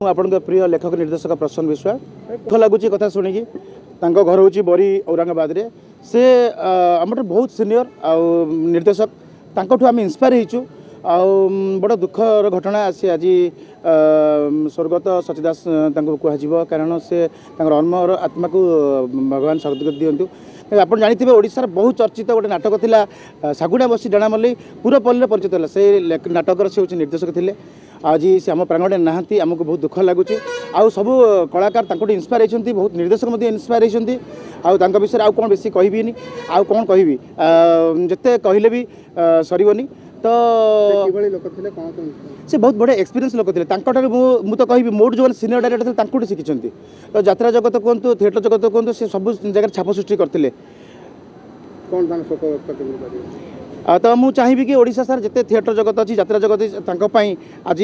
आपण प्रिय लेखक निर्देशक प्रसन्न विश्वास दुख लगुच कथा शुणिकी घर हूँ बरी औरंगाबाद रे से आम बहुत सीनियर निर्देशक तांठू आम इन्स्पायर होचु बड़ दुखर घटना आसी आज स्वर्गत सचिदास कह कारण से अनमर आत्मा को भगवान सदगति दिंतु। आप जानते ओडार बहुत चर्चित गोटे नाटक थिला सागुड़ा बसी डाणा मल्ली पूरपल्ली परिचित है से नाटकर से हूँ निर्देशक थे। आज से आम प्रांगण नहांती आमको बहुत दुख लगुच सब कलाकार इन्स्पायर होती बहुत निर्देशक इन्स्पायर होती विषय आउ कौन बेस कहबी आउ कौन कहबी जिते कहले भी सरबनी। तो से बहुत बड़े एक्सपीरियंस लोक थे मु तो कहि मोट जो सीनियर डायरेक्टर थे शिखी तो यात्रा जगत कहतु थिएटर जगत कहतु से सब जगह छाप सृष्टि करते। तो मुझे चाहिए कि ओडिशा सार जिते थिएटर जगत अच्छी यात्रा जगत आज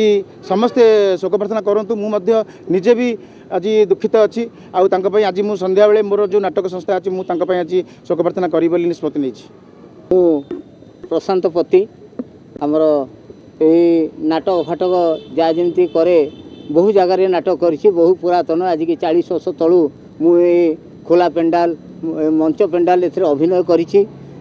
समस्ते शोक प्रार्थना करूँ मुझे निजे भी आज दुखित अच्छी आज मुझे संध्या बेले मोर जो नाटक संस्था अच्छी मुझे आज शोक प्रार्थना करी बोली निष्पत्ति नहीं। प्रशांत पति आमर नाटक फाटक जहाँ जमी कै बहु जगार नाटक कर बहु पुरातन आज की 40 वर्ष तलू मुझे खोला पेंडाल मंच पेंडाल ए अभिनय करी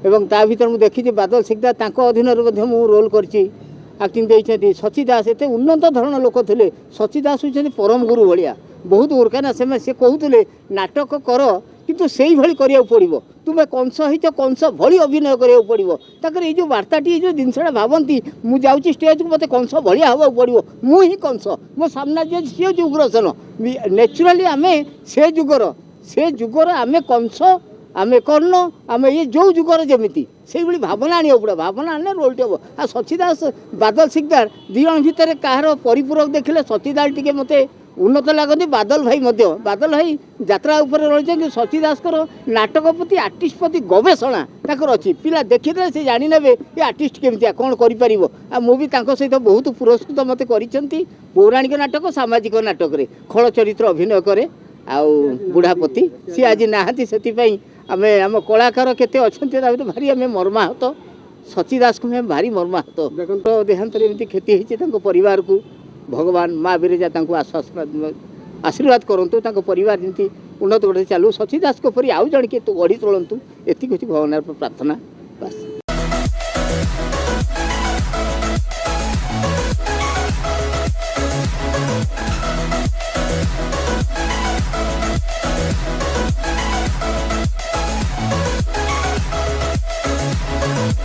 ता भर मुझे देखी बादल सिकदार अधीन रोल करटिंग देखते। सची दास एत उन्नत धरण लोक थे सची दास होती परम गुरु भाया बहुत उर्काना से कहते नाटक कर किंतु से भाई करा पड़ो तुम्हें कंस हो कंस भली अभिनय करा पड़ो तक ये जो वार्ताटी जो जिनसा भावती मुझे स्टेज को मत कंस भाया हवा पड़ो मुझी कंस मो सामना जो सी उग्रसेन नेचुराली आम से जुगर आम कंस आम कर्ण आम ये जो जुगर जमी से भावना आने पड़े भावना आने रोलटे हम आ सचिदास बादल सिकदार दी जन भितर कहार परिपूरक देखिले सचिदास टी मत उन्नत लगती बादल भाई बादल भाई यात्रा रही कि सचिदास नाटक प्रति आर्टिस्ट प्रति गवेषणा तक अच्छी पिला देखीदे से जानी ने ये आर्टिस्ट केमती कौन कर मुझे सहित बहुत पुरस्कृत मत कर पौराणिक नाटक सामाजिक नाटक रे खल चरित्र अभिनय करे बुढ़ापति सी आज नहांती से आम आम कलाकार केते अच्छा भारी आम मर्माहत सचिदास को मैं भारी मर्माहत देखो देहांतर एमती क्षति होती परिवार को भगवान माँ बिरजा आशीर्वाद करूँ परिवार जमी उन्नत गढ़ चलू सचिदास को परी आउ जन के गढ़ी तोलतु एति भगवान प्रार्थना बस।